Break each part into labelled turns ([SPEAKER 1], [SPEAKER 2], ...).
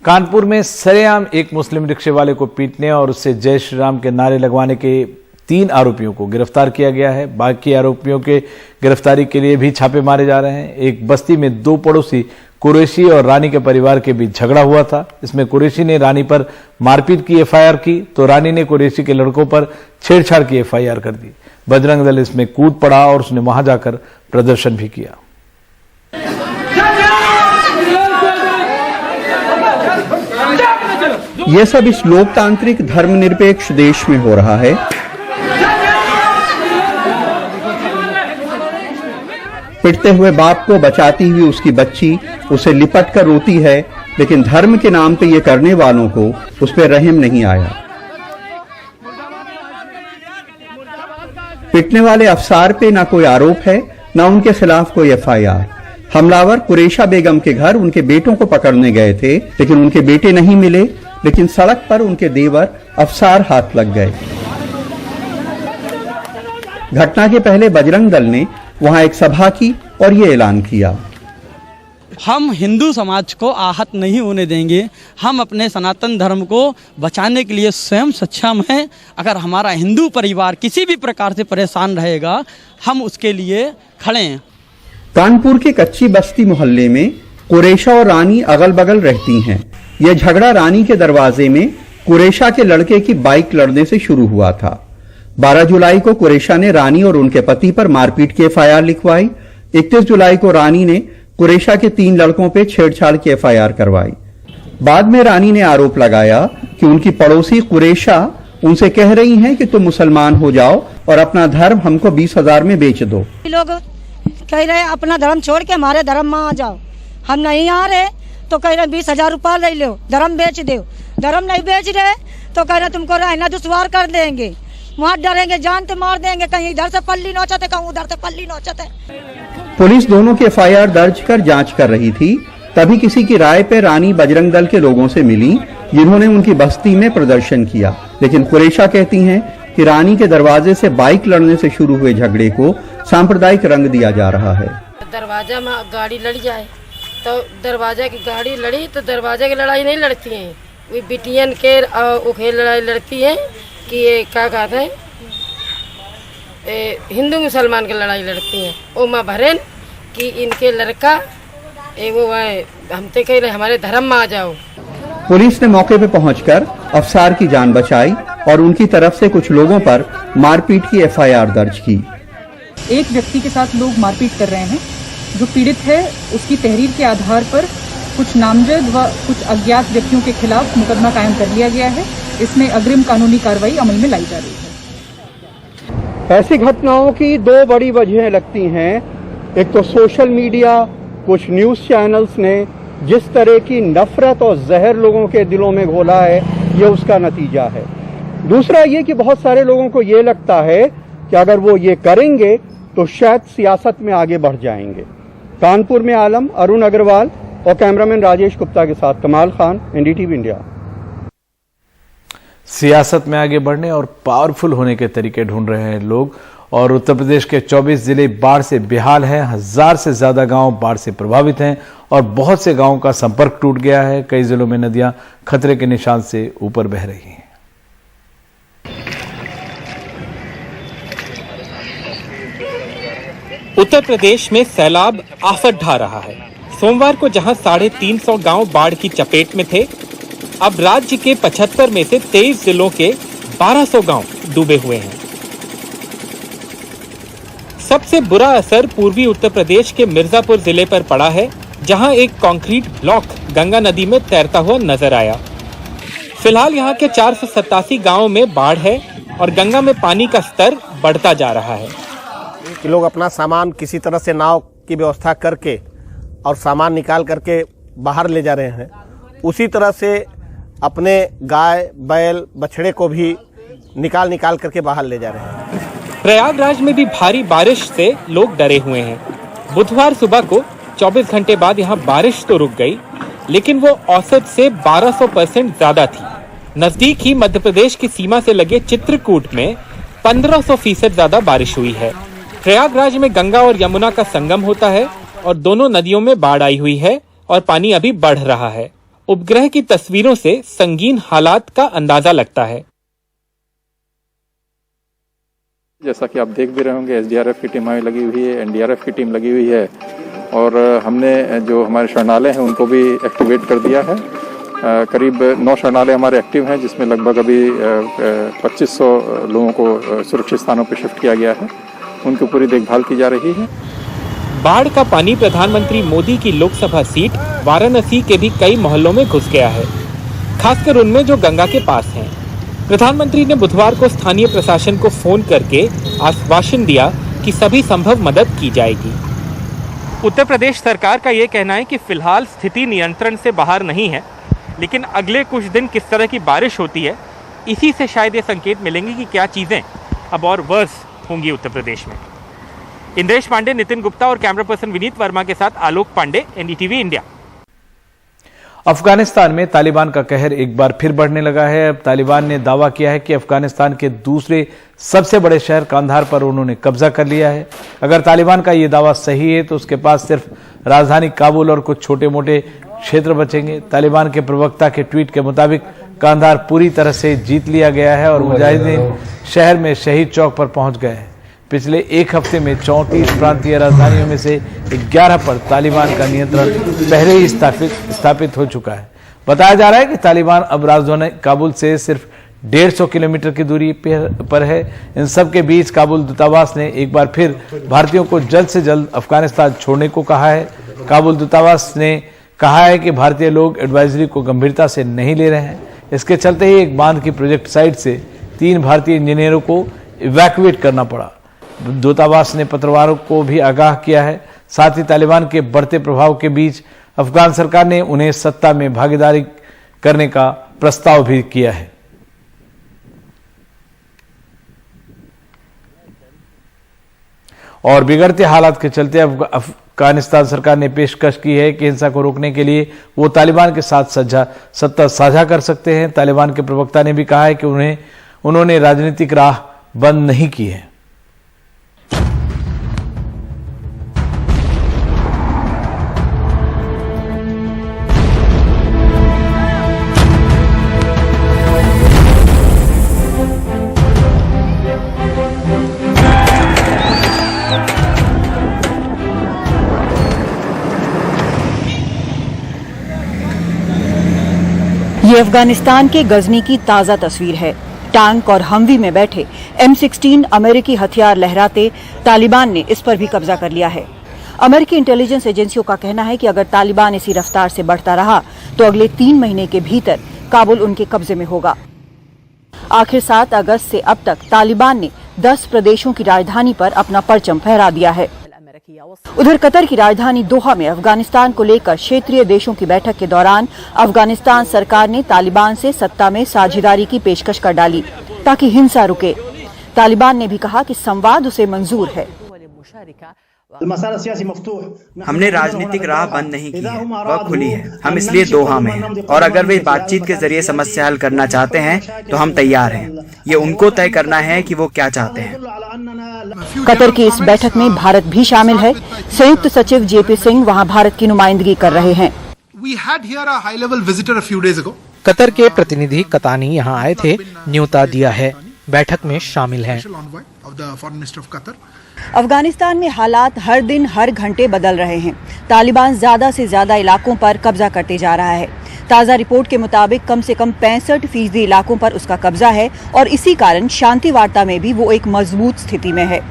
[SPEAKER 1] कानपुर में सरेआम एक मुस्लिम रिक्शे वाले को पीटने और उससे जय श्री राम के नारे लगवाने के 3 आरोपियों को गिरफ्तार किया गया है। बाकी आरोपियों के गिरफ्तारी के लिए भी छापे मारे जा रहे हैं। एक बस्ती में 2 पड़ोसी कुरैशी और रानी के परिवार के बीच झगड़ा हुआ था। इसमें कुरैशी ने रानी पर मारपीट की एफआईआर की तो रानी ने कुरैशी के लड़कों पर छेड़छाड़ की एफआईआर कर दी। बजरंग दल इसमें कूद पड़ा और उसने वहां जाकर प्रदर्शन भी किया।
[SPEAKER 2] यह सब इस लोकतांत्रिक धर्मनिरपेक्ष देश में हो रहा है। पिटते हुए बाप को बचाती हुई उसकी बच्ची उसे लिपट कर रोती है, लेकिन धर्म के नाम पे ये करने वालों को उस पर रहम नहीं आया। पिटने वाले अफसार पे ना कोई आरोप है, ना उनके खिलाफ कोई एफआईआर। हमलावर कुरैशा बेगम के घर उनके बेटों को पकड़ने गए थे, लेकिन उनके बेटे नहीं मिले, लेकिन सड़क पर उनके देवर अफसार हाथ लग गए। घटना के पहले बजरंग दल ने वहां एक सभा की और ये ऐलान किया,
[SPEAKER 3] हम हिंदू समाज को आहत नहीं होने देंगे। हम अपने सनातन धर्म को बचाने के लिए स्वयं सक्षम हैं। अगर हमारा हिंदू परिवार किसी भी प्रकार से परेशान रहेगा, हम उसके लिए खड़े हैं।
[SPEAKER 2] कानपुर के कच्ची बस्ती मोहल्ले में कुरैशा और रानी अगल बगल रहती हैं। यह झगड़ा रानी के दरवाजे में कुरैशा के लड़के की बाइक लड़ने से शुरू हुआ था। 12 जुलाई को कुरैशा ने रानी और उनके पति पर मारपीट की एफआईआर लिखवाई। 31 जुलाई को रानी ने कुरैशा के 3 लड़कों पर छेड़छाड़ की एफआईआर करवाई। बाद में रानी ने आरोप लगाया कि उनकी पड़ोसी कुरैशा उनसे कह रही हैं कि तुम मुसलमान हो जाओ और अपना धर्म हमको 20,000 में बेच दो।
[SPEAKER 4] लोग कह रहे अपना धर्म छोड़ के हमारे धर्म में आ जाओ। हम नहीं आ रहे तो कह रहे 20,000 रुपया ले लो, धर्म बेच दो। धर्म नहीं बेच रहे तो कह रहे तुमको रहना दुश्वार कर देंगे, वहाँ डरेंगे, जान तो मार देंगे। कहीं इधर से पल्ली नोचते, कहीं उधर से पल्ली नोचते।
[SPEAKER 2] पुलिस दोनों की एफआईआर दर्ज कर जांच कर रही थी। तभी किसी की राय पे रानी बजरंग दल के लोगों से मिली, जिन्होंने उनकी बस्ती में प्रदर्शन किया। लेकिन कुरैशा कहती हैं कि रानी के दरवाजे से बाइक लड़ने से शुरू हुए झगड़े को सांप्रदायिक रंग दिया जा रहा है।
[SPEAKER 5] दरवाजा में गाड़ी लड़ जाए तो दरवाजा की गाड़ी लड़ी तो दरवाजे की लड़ाई नहीं लड़ती हैं, वे बिटियन के उखे लड़ाई लड़ती हैं कि ये क्या कहते हैं, हिंदू मुसलमान की लड़ाई लड़ती हैं। ओ माँ भरेन कि इनके लड़का वो हम तो कह रहे हमारे धर्म में आ जाओ।
[SPEAKER 2] पुलिस ने मौके पे पहुंचकर अफसार की जान बचाई और उनकी तरफ से कुछ लोगों पर मारपीट की एफआईआर दर्ज की।
[SPEAKER 6] एक व्यक्ति के साथ लोग मारपीट कर रहे हैं। जो पीड़ित है उसकी तहरीर के आधार पर कुछ नामजद व कुछ अज्ञात व्यक्तियों के खिलाफ मुकदमा कायम कर लिया गया है। इसमें अग्रिम कानूनी कार्रवाई अमल में लाई जा रही है।
[SPEAKER 2] ऐसी घटनाओं की 2 बड़ी वजहें लगती हैं। एक तो सोशल मीडिया, कुछ न्यूज चैनल्स ने जिस तरह की नफरत और जहर लोगों के दिलों में घोला है, ये उसका नतीजा है। दूसरा ये कि बहुत सारे लोगों को ये लगता है कि अगर वो ये करेंगे तो शायद सियासत में आगे बढ़ जाएंगे। कानपुर में आलम अरुण अग्रवाल और कैमरामैन राजेश गुप्ता के साथ कमाल खान, एनडीटीवी इंडिया।
[SPEAKER 1] सियासत में आगे बढ़ने और पावरफुल होने के तरीके ढूंढ रहे हैं लोग। और उत्तर प्रदेश के 24 जिले बाढ़ से बेहाल हैं। 1000 से ज्यादा गांव बाढ़ से प्रभावित हैं और बहुत से गांवों का संपर्क टूट गया है। कई जिलों में नदियां खतरे के निशान से ऊपर बह रही हैं।
[SPEAKER 7] उत्तर प्रदेश में सैलाब आफत ढा रहा है। सोमवार को जहां 350 गांव बाढ़ की चपेट में थे, अब राज्य के 75 में से 23 जिलों के 1200 गांव डूबे हुए हैं। सबसे बुरा असर पूर्वी उत्तर प्रदेश के मिर्जापुर जिले पर पड़ा है, जहां एक कंक्रीट ब्लॉक गंगा नदी में तैरता हुआ नजर आया। फिलहाल यहां के 487 गांवों में बाढ़ है और गंगा में पानी का स्तर बढ़ता जा रहा है।
[SPEAKER 8] लोग अपना सामान किसी तरह से नाव की व्यवस्था करके और सामान निकाल करके बाहर ले जा रहे हैं। उसी तरह से अपने गाय, बैल, बछड़े को भी निकाल करके बाहर ले जा रहे हैं।
[SPEAKER 7] प्रयागराज में भी भारी बारिश से लोग डरे हुए हैं। बुधवार सुबह को 24 घंटे बाद यहाँ बारिश तो रुक गई, लेकिन वो औसत से 1200% ज्यादा थी। नजदीक ही मध्य प्रदेश की सीमा से लगे चित्रकूट में 1500% ज्यादा बारिश हुई है। प्रयागराज में गंगा और यमुना का संगम होता है और दोनों नदियों में बाढ़ आई हुई है और पानी अभी बढ़ रहा है। उपग्रह की तस्वीरों से संगीन हालात का अंदाजा लगता है।
[SPEAKER 9] जैसा कि आप देख भी रहे होंगे, एसडीआरएफ की टीम लगी हुई है, एनडीआरएफ की टीम लगी हुई है और हमने जो हमारे शरणालय हैं उनको भी एक्टिवेट कर दिया है। करीब 9 शरणालय हमारे एक्टिव हैं, जिसमें लगभग अभी 2500 लोगों को सुरक्षित स्थानों पर शिफ्ट किया गया है। उनकी पूरी देखभाल की जा रही है।
[SPEAKER 7] बाढ़ का पानी प्रधानमंत्री मोदी की लोकसभा सीट वाराणसी के भी कई मोहल्लों में घुस गया है, खासकर उनमें जो गंगा के पास हैं। प्रधानमंत्री ने बुधवार को स्थानीय प्रशासन को फोन करके आश्वासन दिया कि सभी संभव मदद की जाएगी। उत्तर प्रदेश सरकार का ये कहना है कि फिलहाल स्थिति नियंत्रण से बाहर नहीं है, लेकिन अगले कुछ दिन किस तरह की बारिश होती है, इसी से शायद ये संकेत मिलेंगे कि क्या चीजें अब और वर्स होंगी उत्तर प्रदेश में। इंद्रेश पांडे, नितिन गुप्ता और कैमरा पर्सन विनीत वर्मा के साथ आलोक पांडे, एनडीटीवी इंडिया।
[SPEAKER 1] अफगानिस्तान में तालिबान का कहर एक बार फिर बढ़ने लगा है। अब तालिबान ने दावा किया है कि अफगानिस्तान के दूसरे सबसे बड़े शहर कांधार पर उन्होंने कब्जा कर लिया है। अगर तालिबान का यह दावा सही है तो उसके पास सिर्फ राजधानी काबुल और कुछ छोटे मोटे क्षेत्र बचेंगे। तालिबान के प्रवक्ता के ट्वीट के मुताबिक कांधार पूरी तरह से जीत लिया गया है और मुजाहिदीन शहर में शहीद चौक पर पहुंच गए हैं। पिछले एक हफ्ते में 34 प्रांतीय राजधानियों में से 11 पर तालिबान का नियंत्रण पहले ही स्थापित हो चुका है। बताया जा रहा है कि तालिबान अब राजधानी काबुल से सिर्फ 150 किलोमीटर की दूरी पर है। इन सब के बीच काबुल दूतावास ने एक बार फिर भारतीयों को जल्द से जल्द अफगानिस्तान छोड़ने को कहा है। काबुल दूतावास ने कहा है कि भारतीय लोग एडवाइजरी को गंभीरता से नहीं ले रहे हैं। इसके चलते ही एक बांध की प्रोजेक्ट साइट से 3 भारतीय इंजीनियरों को इवैक्यूएट करना पड़ा। दूतावास ने पत्रकारों को भी आगाह किया है। साथ ही तालिबान के बढ़ते प्रभाव के बीच अफगान सरकार ने उन्हें सत्ता में भागीदारी करने का प्रस्ताव भी किया है। और बिगड़ते हालात के चलते अफगानिस्तान सरकार ने पेशकश की है कि हिंसा को रोकने के लिए वो तालिबान के साथ सत्ता साझा कर सकते हैं। तालिबान के प्रवक्ता ने भी कहा है कि उन्होंने राजनीतिक राह बंद नहीं की है।
[SPEAKER 10] ये अफगानिस्तान के गजनी की ताजा तस्वीर है। टैंक और हमवी में बैठे M16 अमेरिकी हथियार लहराते तालिबान ने इस पर भी कब्जा कर लिया है। अमेरिकी इंटेलिजेंस एजेंसियों का कहना है कि अगर तालिबान इसी रफ्तार से बढ़ता रहा तो अगले 3 महीने के भीतर काबुल उनके कब्जे में होगा। आखिर 7 अगस्त से अब तक तालिबान ने 10 प्रदेशों की राजधानी पर अपना परचम फहरा दिया है। उधर कतर की राजधानी दोहा में अफगानिस्तान को लेकर क्षेत्रीय देशों की बैठक के दौरान अफगानिस्तान सरकार ने तालिबान से सत्ता में साझेदारी की पेशकश कर डाली ताकि हिंसा रुके। तालिबान ने भी कहा कि संवाद उसे मंजूर है।
[SPEAKER 11] हमने राजनीतिक राह बंद नहीं की है, वह खुली है। हम इसलिए दोहा में हैं और अगर वे बातचीत के जरिए समस्या हल करना चाहते हैं तो हम तैयार हैं। ये उनको तय करना है कि वो क्या चाहते हैं।
[SPEAKER 10] कतर की इस बैठक में भारत भी शामिल है। संयुक्त सचिव JP सिंह वहां भारत की नुमाइंदगी कर रहे हैं।
[SPEAKER 12] कतर के प्रतिनिधि कतानी यहां आए थे, न्योता दिया है, बैठक में शामिल हैं।
[SPEAKER 10] अफगानिस्तान में हालात हर दिन हर घंटे बदल रहे हैं। तालिबान ज्यादा से ज्यादा इलाकों पर कब्जा करते जा रहा है। ताज़ा रिपोर्ट के मुताबिक कम से कम 65% इलाकों पर उसका कब्जा है और इसी कारण शांति वार्ता में भी वो एक मजबूत स्थिति में है।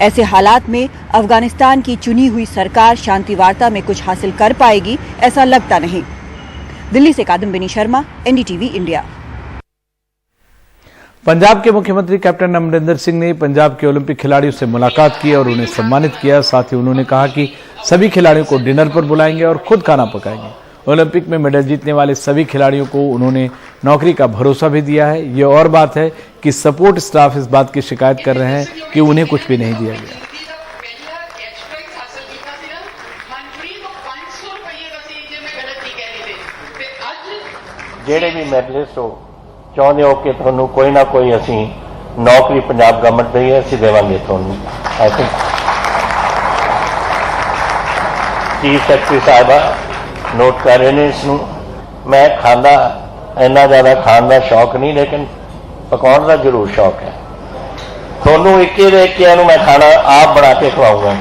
[SPEAKER 10] ऐसे हालात में अफगानिस्तान की चुनी हुई सरकार शांति वार्ता में कुछ हासिल कर पाएगी ऐसा लगता नहीं। दिल्ली से कादम्बिनी शर्मा, NDTV इंडिया।
[SPEAKER 1] पंजाब के मुख्यमंत्री कैप्टन अमरिंदर सिंह ने पंजाब के ओलंपिक खिलाड़ियों से मुलाकात की और उन्हें सम्मानित किया। साथ ही उन्होंने कहा कि सभी खिलाड़ियों को डिनर पर बुलाएंगे और खुद खाना पकाएंगे। ओलंपिक में मेडल जीतने वाले सभी खिलाड़ियों को उन्होंने नौकरी का भरोसा भी दिया है। ये और बात है कि सपोर्ट स्टाफ इस बात की शिकायत कर रहे हैं कि उन्हें कुछ भी नहीं दिया गया।
[SPEAKER 13] ਜਿਹੜੇ ਵੀ ਮੈਡਲਿਸਟ ਹੋ ਚਾਹੁੰਦੇ ਹੋ ਕਿ ਤੁਹਾਨੂੰ ਕੋਈ ਨਾ ਕੋਈ ਅਸੀਂ ਨੌਕਰੀ ਪੰਜਾਬ ਗਵਰਨਮੈਂਟ ਦੇ ਅਸੀਂ ਦੇਵਾਂਗੇ ਤੁਹਾਨੂੰ। I think chief secretary Sahiba note ਕਰ ਰਹੇ ਨੇ ਇਸ ਨੂੰ मैं खाना इन्ना ज़्यादा खाने का शौक नहीं, लेकिन पकाने का जरूर शौक है। थोनू इक्के मैं खाना आप बना के खवाऊंगा।